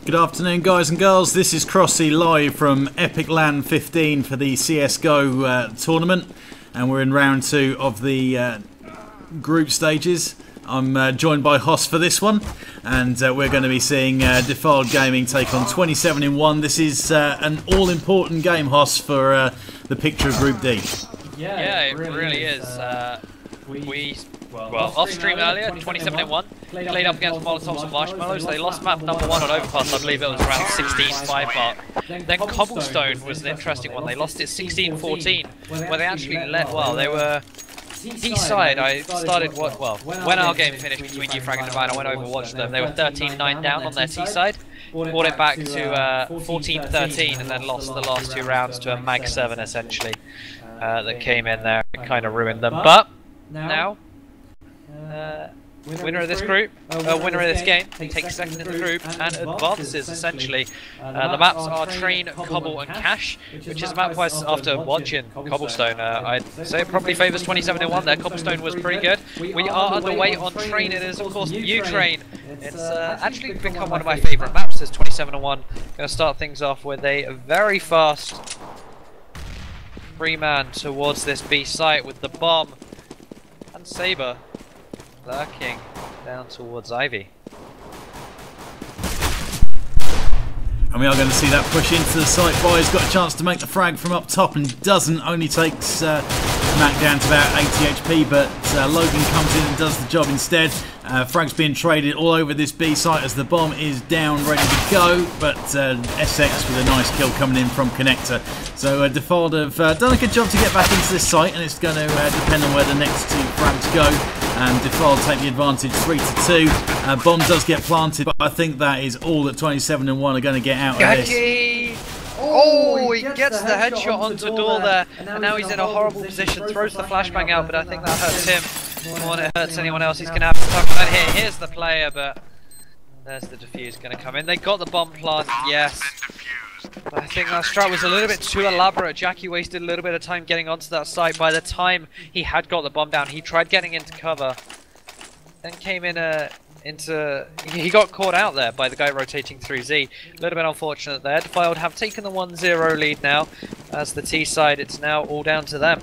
Good afternoon, guys and girls. This is Crossy live from epic.FIFTEEN for the CSGO tournament, and we're in round 2 of the group stages. I'm joined by Hoss for this one, and we're going to be seeing Defiled Gaming take on 27-1. This is an all-important game, Hoss, for the picture of Group D. Yeah, it really is. Well, off stream earlier, 27-1, played up against Molotovs and Marshmallows. They lost map number 1 on Overpass, I believe it was around 16-5 mark. Then Cobblestone was an interesting one. They lost it 16-14, where they actually led well. They were T-side. I started when our game finished between Frag and Divine, I went over and watched them. They were 13-9 down on their T-side, brought it back to 14-13, and then lost the last 2 rounds to a Mag 7 essentially that came in there and kind of ruined them. But now, winner of this group, winner of this game, takes second in the group and advances essentially. The maps are Train, Cobble and Cash, which is a map wise after watching Cobblestone. I'd say it probably favours 27-1 there. Cobblestone was pretty good. We are underway on Train. It is of course U-Train. It's actually become one of my favourite maps as 27-1. Going to start things off with a very fast 3-man towards this B site with the bomb and Saber lurking down towards Ivy. And we are going to see that push into the site. Boy's got a chance to make the frag from up top and doesn't. Only takes Mac down to about 80 HP, but Logan comes in and does the job instead. Frag's being traded all over this B site as the bomb is down, ready to go, but SX with a nice kill coming in from Connector. So Defiled have done a good job to get back into this site, and it's going to depend on where the next 2 frags go. And Defiled take the advantage 3-2. Bomb does get planted, but I think that is all that 27-1 are going to get out of this. Oh, he gets the headshot onto Door there, and now he's in a horrible position, throws the flashbang out, but I think that hurts him more than it hurts anyone else. He's going to have to tuck that here. Here's the player, but there's the defuse going to come in. They got the bomb planted, yes. But I think that strat was a little bit too elaborate. Jackie wasted a little bit of time getting onto that site. By the time he had got the bomb down, he tried getting into cover, then came in he got caught out there by the guy rotating through Z. A little bit unfortunate there. Defiled have taken the 1-0 lead now. As the T side, it's now all down to them.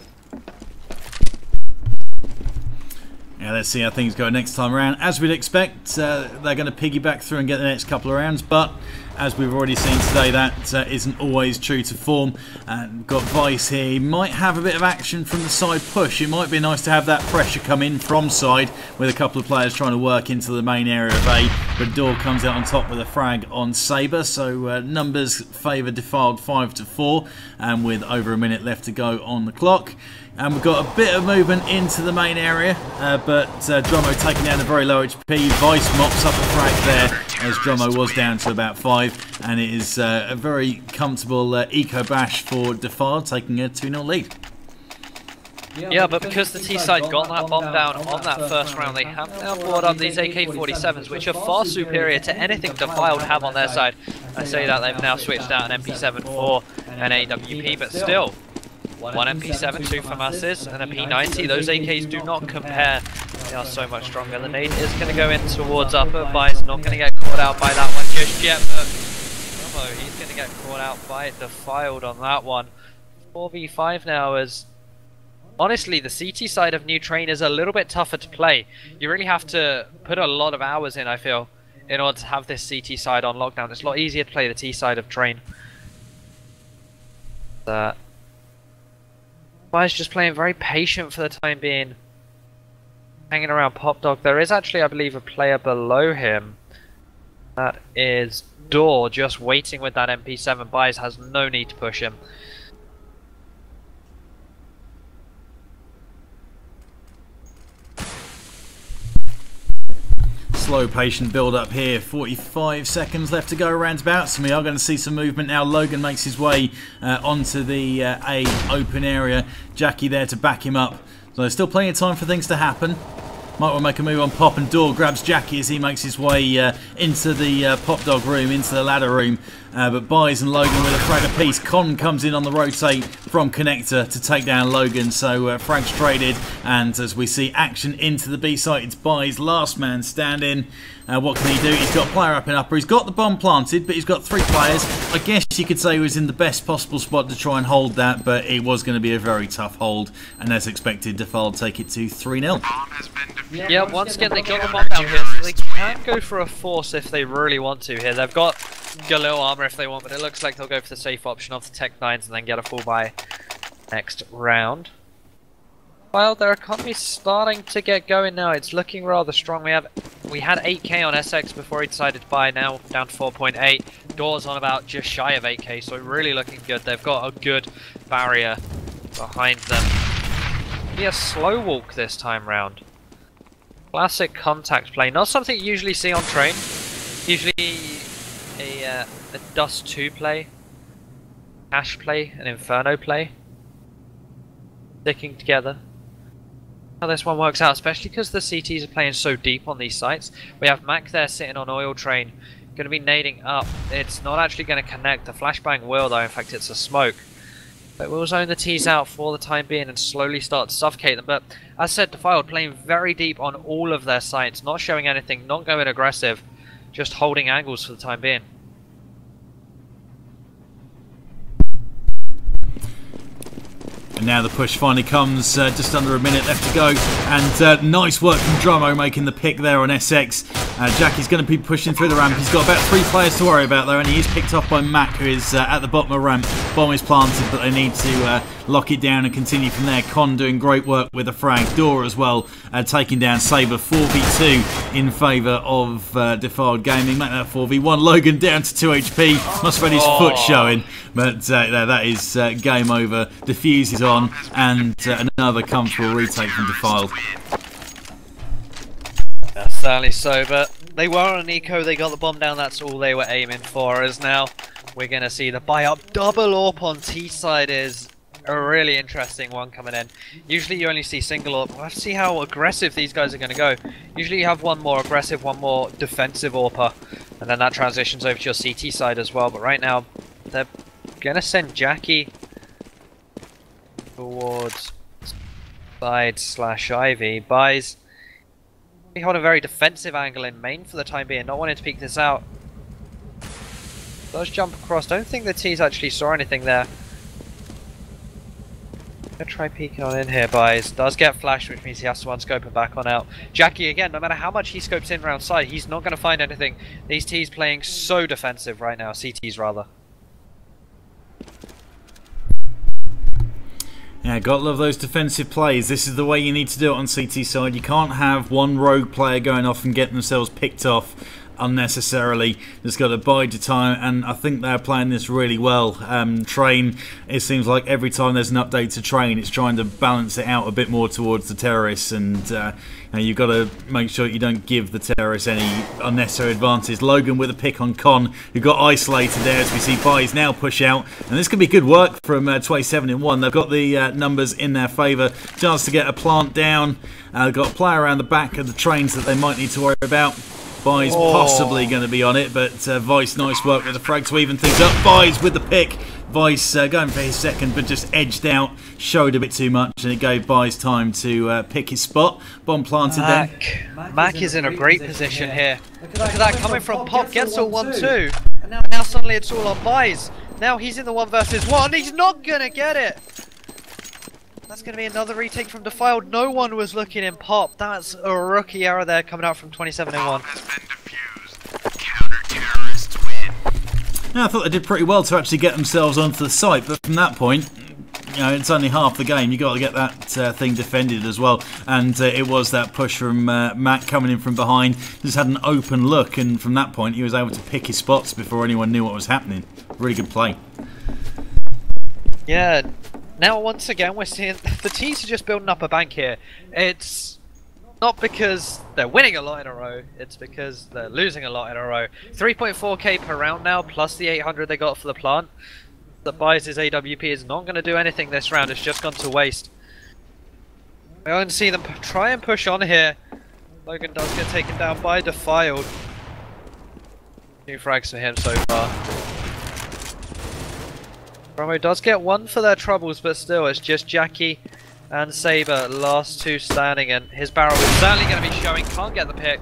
Yeah, let's see how things go next time around. As we'd expect, they're going to piggyback through and get the next couple of rounds, but as we've already seen today, that isn't always true to form. And got Vice here. He might have a bit of action from the side push. It might be nice to have that pressure come in from side with a couple of players trying to work into the main area of A. But Door comes out on top with a frag on Saber. So numbers favour Defiled 5-4, and with over a minute left to go on the clock. And we've got a bit of movement into the main area, but Dromo taking down a very low HP. Vice mops up a frag there as Dromo was down to about 5, and it is a very comfortable eco bash for Defiled, taking a 2-0 lead. Yeah, but because the T-side got that bomb down on that first round, they have now brought up these AK-47s, which are far superior to anything Defiled have on their side. I say that they've now switched out an MP7 for an AWP, but still, 1 MP7, 2 FAMASs, and a P90. Those AKs do not compare. They are so much stronger. The nade is going to go in towards upper. Vi's not going to get caught out by that one just yet, but he's going to get caught out by Defiled on that one. 4v5 now, as honestly the CT side of New Train is a little bit tougher to play. You really have to put a lot of hours in, I feel, in order to have this CT side on lockdown. It's a lot easier to play the T side of Train. Vi's just playing very patient for the time being, hanging around Pop Dog. There is actually, I believe, a player below him. That is Door, just waiting with that MP7. Bias has no need to push him. Slow, patient build up here. 45 seconds left to go roundabout, so we are going to see some movement now. Logan makes his way onto the A open area. Jackie there to back him up. So there's still plenty of time for things to happen. Might want to make a move on Pop, and Door grabs Jackie as he makes his way into the Pop Dog room, into the ladder room. But Buys and Logan with a frag apiece. Con comes in on the rotate from Connector to take down Logan. So frags traded, and as we see action into the B site, it's Buys, last man standing. What can he do? He's got player up and upper. He's got the bomb planted, but he's got 3 players. I guess you could say he was in the best possible spot to try and hold that, but it was going to be a very tough hold. And as expected, Defiled take it to 3-0. Yeah, once again, they got the bomb down here, so they can go for a force if they really want to here. They've got Galil armor if they want, but it looks like they'll go for the safe option of the Tech 9s and then get a full buy next round. Well, their economy's starting to get going now. It's looking rather strong. We had 8k on SX before he decided to buy. Now down to 4.8. Doors on about just shy of 8k, so really looking good. They've got a good barrier behind them. Be a slow walk this time round. Classic contact play. Not something you usually see on train. Usually a Dust 2 play, Cash play, an Inferno play. Sticking together. How this one works out, especially because the CTs are playing so deep on these sites. We have Mac there sitting on Oil Train, going to be nading up. It's not actually going to connect. The flashbang will though, in fact it's a smoke. But we'll zone the T's out for the time being and slowly start to suffocate them. But as said, Defiled playing very deep on all of their sites, not showing anything, not going aggressive, just holding angles for the time being. And now the push finally comes, just under a minute left to go, and nice work from Drummo making the pick there on SX. Jackie's going to be pushing through the ramp. He's got about 3 players to worry about though, and he is picked off by Mac, who is at the bottom of the ramp. Bomb is planted, but they need to lock it down and continue from there. Con doing great work with the frag. Door as well, taking down Saber. 4v2 in favour of Defiled Gaming. Make that 4v1. Logan down to 2 HP. Must have had his foot showing, but that is game over. Defuse is on, and another comfortable retake from Defiled. Sadly so, but they were on an eco, they got the bomb down, that's all they were aiming for. As now we're going to see the buy up. Double AWP on T side is a really interesting one coming in. Usually you only see single AWP. We'll have to see how aggressive these guys are going to go. Usually you have one more aggressive, one more defensive AWPer, and then that transitions over to your CT side as well. But right now they're going to send Jackie towards side / Ivy. Buys. He hold a very defensive angle in main for the time being, not wanting to peek this out. Does jump across. Don't think the T's actually saw anything there. Gonna try peeking on in here, Buys. Does get flashed, which means he has to unscope and back on out. Jackie again, no matter how much he scopes in round side, he's not going to find anything. These T's playing so defensive right now, CTs rather. Yeah, gotta love those defensive plays. This is the way you need to do it on CT side. You can't have one rogue player going off and getting themselves picked off unnecessarily. Just got to bide your time, and I think they're playing this really well. Train, it seems like every time there's an update to Train, it's trying to balance it out a bit more towards the terrorists, and you've got to make sure you don't give the terrorists any unnecessary advantage. Logan with a pick on Con, who got isolated there, as we see Buys now push out, and this could be good work from 27 in 1. They've got the numbers in their favour. Chance to get a plant down. Got a player around the back of the trains that they might need to worry about. Buys possibly going to be on it, but Vice, nice work with the frag to even things up. Buys with the pick. Vice going for his second, but just edged out, showed a bit too much, and it gave Buys time to pick his spot. Bomb planted then. Mac is in a great position here. Look at that coming from Pop, gets a 1-2. And now suddenly it's all on Buys. Now he's in the 1 versus 1, he's not going to get it. That's going to be another retake from Defiled. No one was looking in Pop. That's a rookie error there coming out from 27 in 1. Now, I thought they did pretty well to actually get themselves onto the site, but from that point, you know, it's only half the game. You've got to get that thing defended as well. And it was that push from Matt coming in from behind. Just had an open look, and from that point, he was able to pick his spots before anyone knew what was happening. Really good play. Yeah. Now, once again, we're seeing the T's are just building up a bank here. It's not because they're winning a lot in a row, it's because they're losing a lot in a row. 3.4k per round now, plus the 800 they got for the plant. That buys his AWP is not going to do anything this round, it's just gone to waste. We're going to see them try and push on here. Logan does get taken down by Defiled. 2 frags for him so far. Bromo does get 1 for their troubles, but still, it's just Jackie and Saber, last 2 standing, and his barrel is certainly going to be showing. Can't get the pick.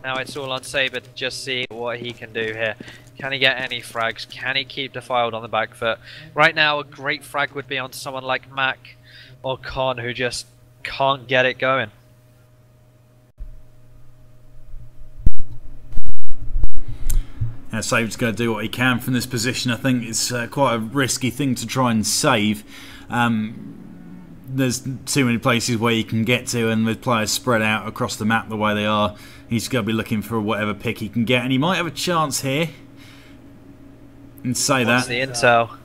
Now it's all on Saber to just see what he can do here. Can he get any frags? Can he keep Defiled on the back foot? Right now, a great frag would be on someone like Mac or Con, who just can't get it going. Saber's going to do what he can from this position. I think it's quite a risky thing to try and save. There's too many places where you can get to, and with players spread out across the map the way they are, he's going to be looking for whatever pick he can get, and he might have a chance here. And say What's that. The intel.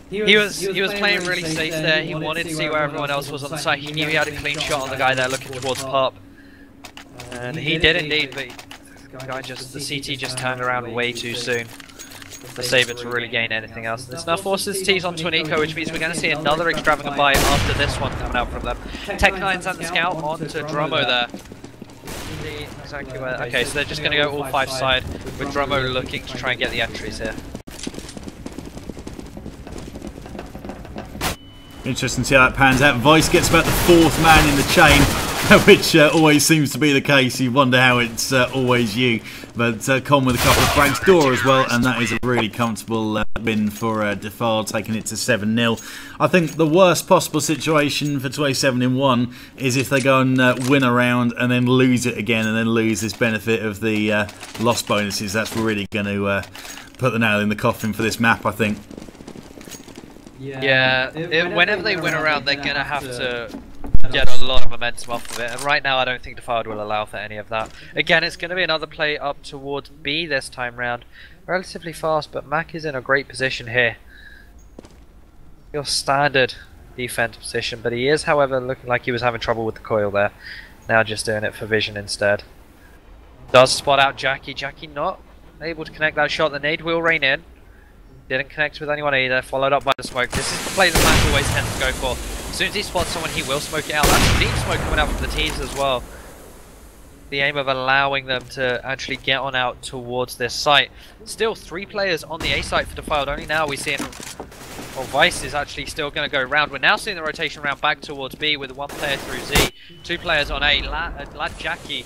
He was playing really safe there. He wanted to see where everyone else was on the site. He knew he had a clean shot on the guy there looking towards pop. And he did indeed, but the CT just turned around way too soon for Saber to really gain anything else. This now forces T's onto an eco, which means we're going to see another extravagant buy after this one coming out from them. Tech9's and the Scout onto Dromo there. Exactly where. Okay, so they're just going to go all 5 side, with Dromo looking to try and get the entries here. Interesting to see how that pans out. Vice gets about the 4th man in the chain, which always seems to be the case. You wonder how it's always you. But Con with a couple of frags, Door as well, and that is a really comfortable win for Defiled, taking it to 7-0. I think the worst possible situation for 27-1 is if they go and win a round and then lose it again, and then lose this benefit of the loss bonuses. That's really going to put the nail in the coffin for this map, I think. Yeah, whenever they win around, they're going to have to get a lot of momentum off of it, and right now I don't think Defiled will allow for any of that. Again, it's going to be another play up towards B this time round. Relatively fast, but Mac is in a great position here. Your standard defense position, but he is, however, looking like he was having trouble with the coil there. Now just doing it for vision instead. Does spot out Jackie. Jackie not able to connect that shot. The nade will rain in. Didn't connect with anyone either, followed up by the smoke. This is the play that Mac always tends to go for. As soon as he spots someone, he will smoke it out. That's deep smoke coming out from the teams as well. The aim of allowing them to actually get on out towards this site. Still 3 players on the A site for Defiled. Only now we're seeing, well, Vice is actually still going to go round. We're now seeing the rotation round back towards B with 1 player through Z. 2 players on A. Lad Jackie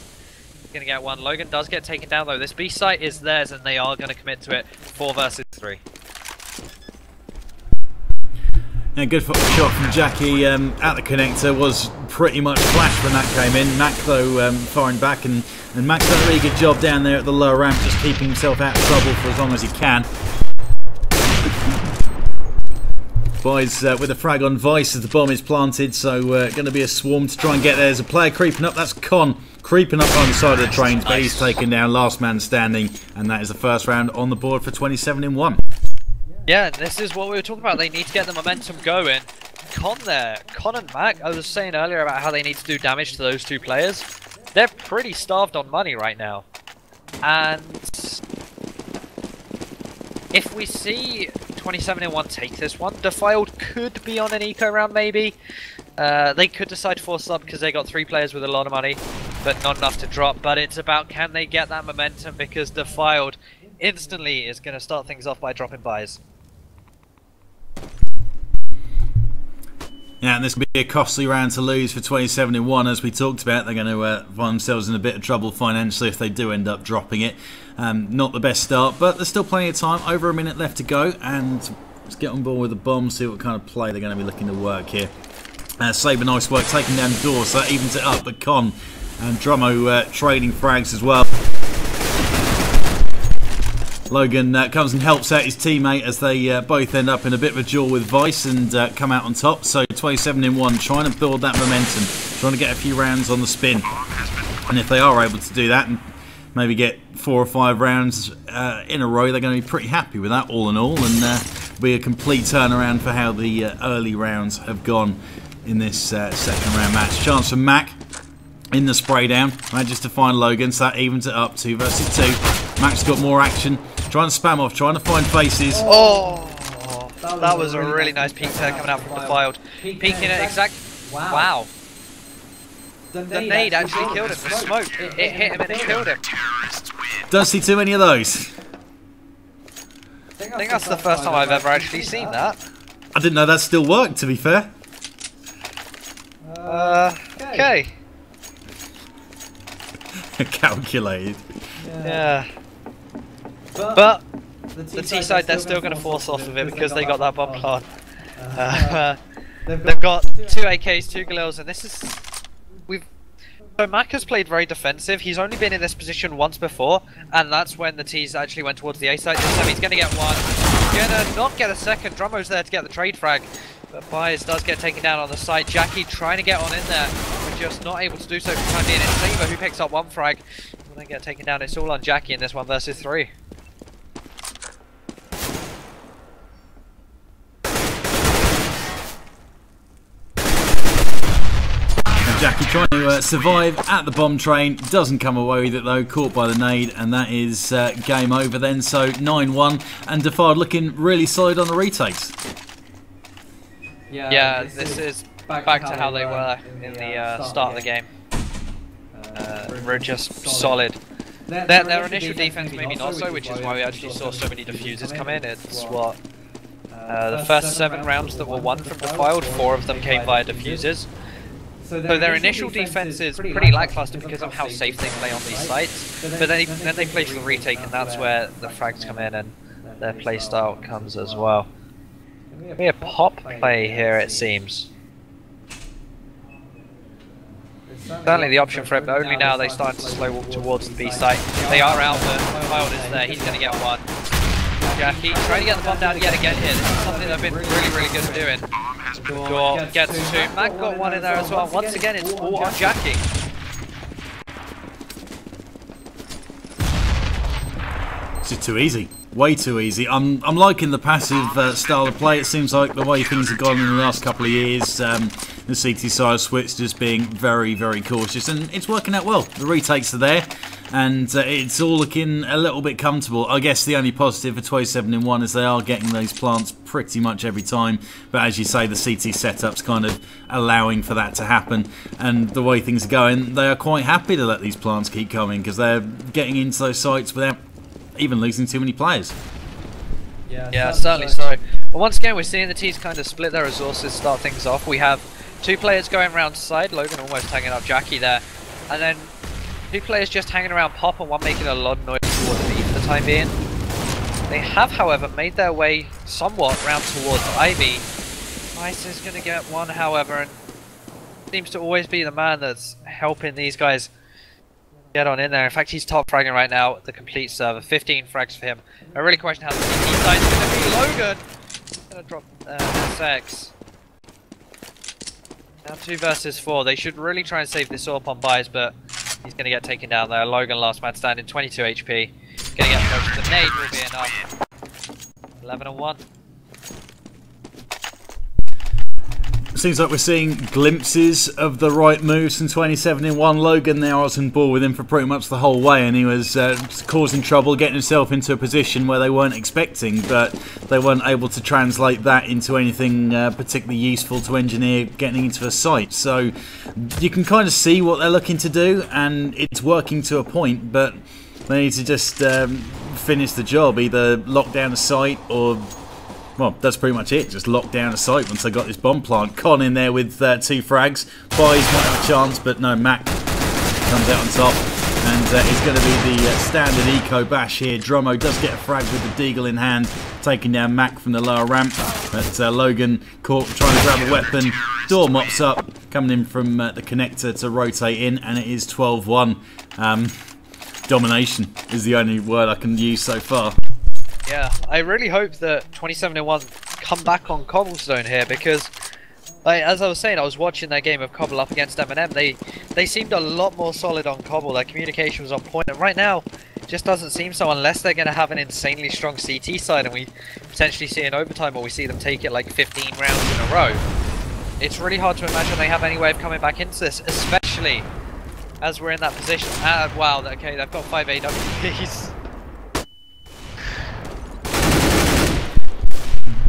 going to get 1. Logan does get taken down though. This B site is theirs and they are going to commit to it. 4 versus 3. Yeah, good shot from Jackie at the connector. Was pretty much flash when that came in. Mac though firing back, and Mac's done a really good job down there at the lower ramp, just keeping himself out of trouble for as long as he can. Boys with a frag on Vice as the bomb is planted, so going to be a swarm to try and get there. There's a player creeping up. That's Con creeping up on the side of the trains, but he's taken down, last man standing, and that is the first round on the board for 27-1. Yeah, this is what we were talking about. They need to get the momentum going. Con and Mac, I was saying earlier about how they need to do damage to those 2 players. They're pretty starved on money right now. And if we see 27-1 take this one, Defiled could be on an eco round maybe. They could decide to force up because they got 3 players with a lot of money, but not enough to drop. But it's about, can they get that momentum, because Defiled instantly is going to start things off by dropping buys. Yeah, and this could be a costly round to lose for 27-1, as we talked about. They're going to find themselves in a bit of trouble financially if they do end up dropping it. Not the best start, but there's still plenty of time. Over a minute left to go, and let's get on board with the bomb, see what kind of play they're going to be looking to work here. Saber, nice work, taking down the door, so that evens it up. But Con and Dromo trading frags as well. Logan comes and helps out his teammate as they both end up in a bit of a duel with Vice and come out on top. So 27-1, trying to build that momentum, trying to get a few rounds on the spin. And if they are able to do that and maybe get 4 or 5 rounds in a row, they're going to be pretty happy with that all in all, and be a complete turnaround for how the early rounds have gone in this second round match. Chance for Mac in the spray down, manages to find Logan, so that evens it up, 2 versus 2. Mac's got more action, trying to spam off, trying to find faces. Oh, that was a really nice peek there coming out from Defiled. Peeking at exact Wow. The nade actually killed him. The smoke, it hit him and it killed him. Don't see too many of those. I think that's the first time I've ever actually seen that. I didn't know that still worked, to be fair. Okay. Calculated. Yeah. But the T side, they're still going to force off of it because they got that bomb plant. They've got 2 AKs, 2 Galils, and this is... So Mac has played very defensive. He's only been in this position once before, and that's when the T's actually went towards the A side. This time he's going to get one. He's going to not get a second. Drummo's there to get the trade frag, but Byers does get taken down on the side. Jackie trying to get on in there, but just not able to do so for the time being. It's Saber who picks up 1 frag, and then get taken down. It's all on Jackie in this 1 versus 3. Jackie trying to survive at the bomb train, doesn't come away with it though, caught by the nade, and that is game over then. So 9-1, and Defiled looking really solid on the retakes. Yeah, this is back to how they were in the start of the game. We're just solid. Their initial defense maybe not so, which is why we actually saw so many defusers come in. It's what the first 7 rounds that were won from Defiled, 4 of them came via defusers. So their initial defense is pretty lackluster because of how safe they play on these sites, but then they play for the retake, and that's where the frags come in and their playstyle comes as well. Maybe a pop play here, it seems. Certainly the option for it, but only now they start to slow walk towards the B site. They are out, but Wild is there, he's going to get 1. Jackie trying to get the bomb down yet again here. This is something they've been really good at doing. Door gets 2. Mac got 1 in there as well. Once again, it's all on Jackie. This is too easy. Way too easy. I'm liking the passive style of play. It seems like the way things have gone in the last couple of years, the CT side switch just being very cautious, and it's working out well. The retakes are there, and it's all looking a little bit comfortable. I guess the only positive for 27-1 is they are getting those plants pretty much every time, but as you say, the CT setup's kind of allowing for that to happen, and the way things are going, they are quite happy to let these plants keep coming because they're getting into those sites without even losing too many players. Yeah, certainly so. But once again, we're seeing the T's kind of split their resources, start things off. We have 2 players going around side, Logan almost hanging up Jackie there, and then 2 players just hanging around Pop, and 1 making a lot of noise towards B for the time being. They have, however, made their way somewhat round towards Ivy. Ice is going to get 1, however, and seems to always be the man that's helping these guys get on in there. In fact, he's top fragging right now, the complete server. 15 frags for him. I really question how the CT side is going to be. Logan going to drop SX. Now 2 versus 4. They should really try and save this up on buys, but he's going to get taken down there. Logan, last man standing, 22 HP. Going to get close. The nade will be enough. 11-1. Seems like we're seeing glimpses of the right moves in 27-1. Logan there was on ball with him for pretty much the whole way, and he was causing trouble, getting himself into a position where they weren't expecting, but they weren't able to translate that into anything particularly useful to engineer getting into a site. So you can kind of see what they're looking to do, and it's working to a point, but they need to just finish the job, either lock down the site or... well, that's pretty much it. Just lock down a site once they got this bomb plant. Con in there with 2 frags. Buys might have a chance, but no, Mac comes out on top. And it's going to be the standard eco bash here. Drummo does get a frag with the deagle in hand, taking down Mac from the lower ramp. But Logan caught trying to grab a weapon. Door mops up, coming in from the connector to rotate in, and it is 12-1. Domination is the only word I can use so far. Yeah, I really hope that 27-1 come back on Cobblestone here, because as I was saying, I was watching their game of Cobble up against M&M. They seemed a lot more solid on Cobble. Their communication was on point, and right now it just doesn't seem so, unless they're going to have an insanely strong CT side and we potentially see an overtime, or we see them take it like 15 rounds in a row. It's really hard to imagine they have any way of coming back into this, especially as we're in that position. Wow, okay, they've got 5 AWPs.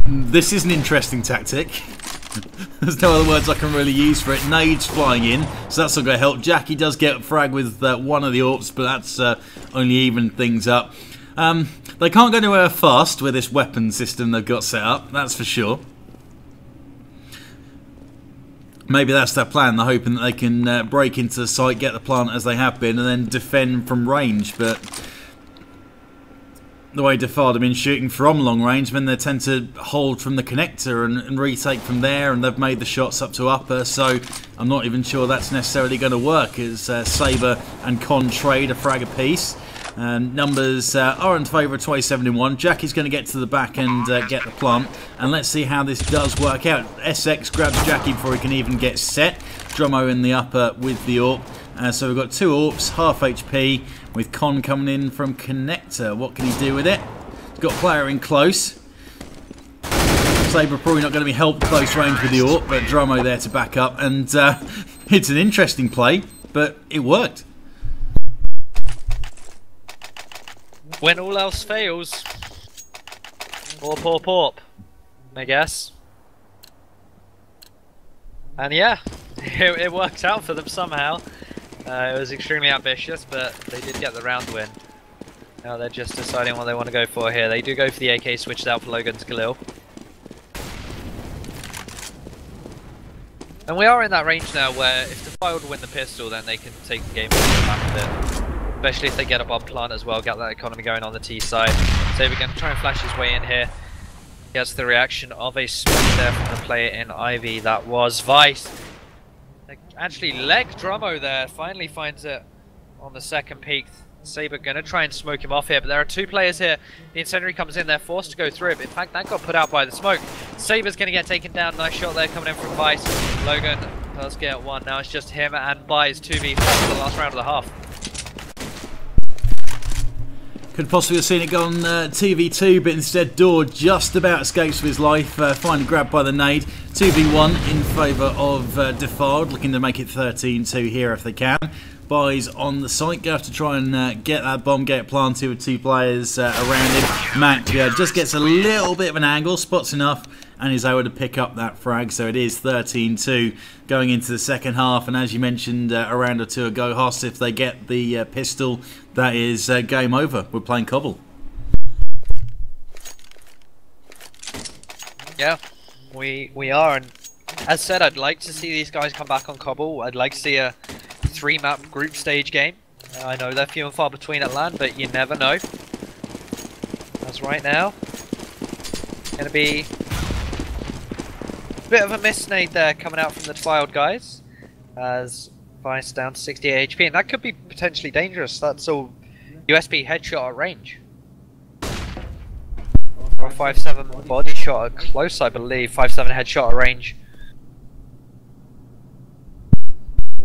This is an interesting tactic. There's no other words I can really use for it. Nades flying in, so that's not going to help. Jackie does get frag with one of the AWPs, but that's only even things up. They can't go anywhere fast with this weapon system they've got set up, that's for sure. Maybe that's their plan. They're hoping that they can break into the site, get the plant as they have been, and then defend from range. But the way Defiled have been shooting from long range, then they tend to hold from the connector and retake from there, and they've made the shots up to upper. So I'm not even sure that's necessarily going to work, as Sabre and Con trade a frag apiece. Numbers are in favour of 27-1. Jackie's going to get to the back and get the plant. And let's see how this does work out. SX grabs Jackie before he can even get set. Drummo in the upper with the AWP. So we've got two AWPs, half HP, with Con coming in from connector. What can he do with it? He's got player in close. Sabre probably not going to be helped close range with the AWP, but Drummo there to back up. And it's an interesting play, but it worked. When all else fails, AWP, I guess. And yeah, it worked out for them somehow. It was extremely ambitious, but they did get the round win. Now they're just deciding what they want to go for here. They do go for the AK, switched out for Logan's Galil. And we are in that range now where if Defiled win the pistol, then they can take the game back a bit. Especially if they get a bomb plant as well, get that economy going on the T side. So we're going to try and flash his way in here. Gets the reaction of a smoke there from the player in Ivy. That was Vice. They actually leg Drummo there. Finally finds it on the second peak. Sabre going to try and smoke him off here, but there are two players here. The incendiary comes in, they're forced to go through it. In fact, that got put out by the smoke. Sabre's going to get taken down. Nice shot there coming in from Vice. Logan does get one. Now it's just him and Bies 2v4 for the last round of the half. Could possibly have seen it go on TV2, but instead Door just about escapes with his life, finally grabbed by the nade. 2v1 in favour of Defiled, looking to make it 13-2 here if they can. Bies on the site, go have to try and get that bomb, get it planted with two players around him. Mac just gets a little bit of an angle, spots enough, and is able to pick up that frag. So it is 13-2 going into the second half. And as you mentioned a round or two ago, Hoss, if they get the pistol, that is game over. We're playing Cobble. Yeah, we are. And as said, I'd like to see these guys come back on Cobble. I'd like to see a 3-map group stage game. I know they're few and far between at LAN, but you never know. As right now, going to be a bit of a misnade there coming out from the Defiled guys, as Vice down to 68 HP, and that could be potentially dangerous. That's all USB headshot at range. Or a 5.7 body shot at close, I believe. 5.7 headshot at range.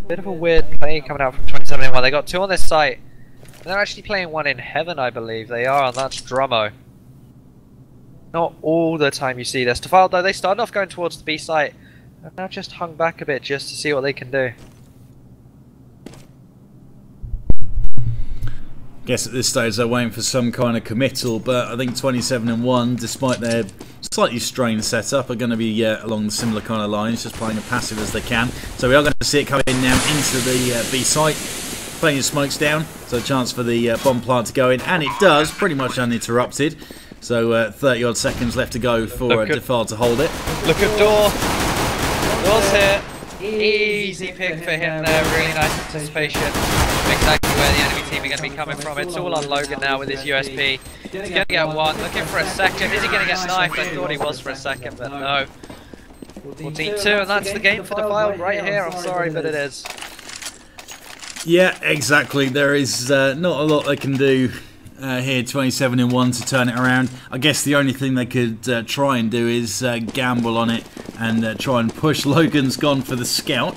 Bit of a weird play coming out from 27-1. They got two on this site. And they're actually playing one in heaven, I believe. They are, and that's Drummo. Not all the time you see this. Defiled, though, they started off going towards the B site. And now just hung back a bit just to see what they can do. Guess at this stage they're waiting for some kind of committal, but I think 27-1, despite their slightly strained setup, are going to be along the similar kind of lines, just playing as passive as they can. So we are going to see it coming in now into the B site. Plenty of smokes down, so a chance for the bomb plant to go in, and it does, pretty much uninterrupted. So 30 odd seconds left to go for Defiled to hold it. Look at Door. Door's here. Easy pick for him there, really nice anticipation. Exactly where the enemy team are going to be coming from. It's all on Logan now with his USP. He's going to get one, looking for a second. Is he going to get knifed? I thought he was for a second, but no. 14-2, and that's the game for Defiled right here. I'm sorry, but it is. Yeah, exactly. There is not a lot they can do here, 27-1 to turn it around. I guess the only thing they could try and do is gamble on it and try and push. Logan's gone for the scout.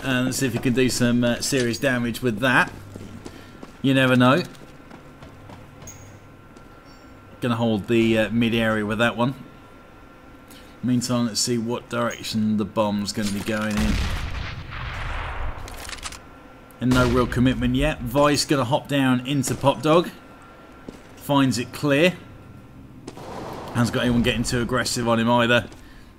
Let's see if he can do some serious damage with that. You never know. Gonna hold the mid area with that one. Meantime, let's see what direction the bomb's going to be going in. And no real commitment yet. Vice going to hop down into Pop Dog. Finds it clear. Hasn't got anyone getting too aggressive on him either.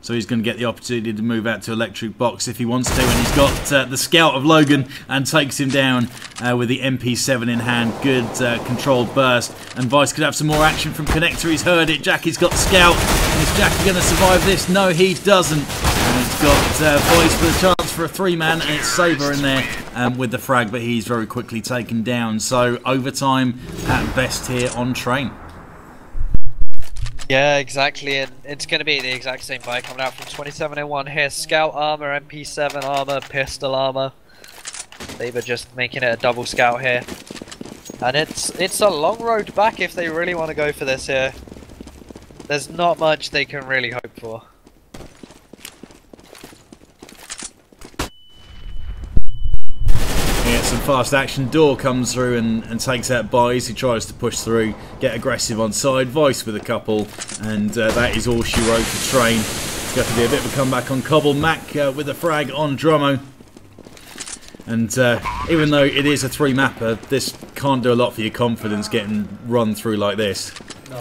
so he's going to get the opportunity to move out to electric box if he wants to, and he's got the scout of Logan and takes him down with the MP7 in hand. Good controlled burst, and Vice could have some more action from Connector. He's heard it. Jackie's got the scout, and is Jackie going to survive this? No, he doesn't. And it's got Vice with a chance for a 3-man, and it's Saber in there with the frag, but he's very quickly taken down. So overtime at best here on Train. Yeah, exactly, and it's going to be the exact same fight coming out from 27 in 1 here. Scout armor, MP7 armor, pistol armor. Saber just making it a double scout here. And it's a long road back if they really want to go for this here. There's not much they can really hope for. Yeah, some fast action. Door comes through and takes out Buys, who tries to push through, get aggressive on side. Vice with a couple, and that is all she wrote for Train. It's going to be a bit of a comeback on Cobble. Mac with a frag on Drummo. And even though it is a 3-mapper, this can't do a lot for your confidence getting run through like this.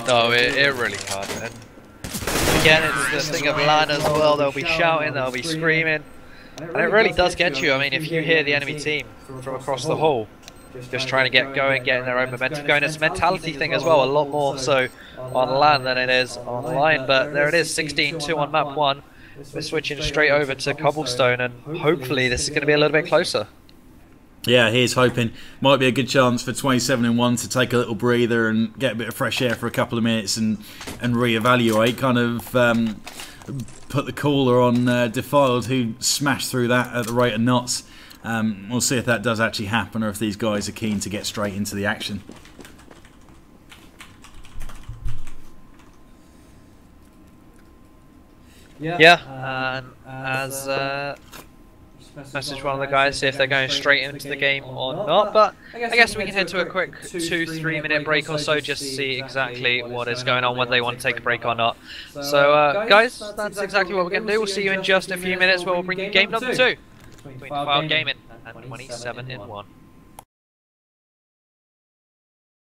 No, it really can't. And again, it's the thing of LAN as well. They'll be shouting, they'll be screaming. And it really does get you. I mean, if you hear the enemy team from across the hall just trying to get going, getting their own momentum going, it's a mentality thing as well, a lot more so on LAN than it is online. But there it is, 16-2 on map 1. We're switching straight over to Cobblestone, and hopefully this is going to be a little bit closer. Yeah, here's hoping. Might be a good chance for 27 in 1 to take a little breather and get a bit of fresh air for a couple of minutes and reevaluate. Kind of put the caller on Defiled, who smashed through that at the rate of knots. We'll see if that does actually happen, or if these guys are keen to get straight into the action. Yeah, and as message one of the guys, see if they're going straight into the game or not, but I guess we can head to a quick 2-3 minute break or so just to see exactly what is going on, whether they want to take a break or not. So guys, that's exactly what we're going to do. We'll see you in just a few minutes where we'll bring you game number 2 between Defiled Gaming and 27 in 1.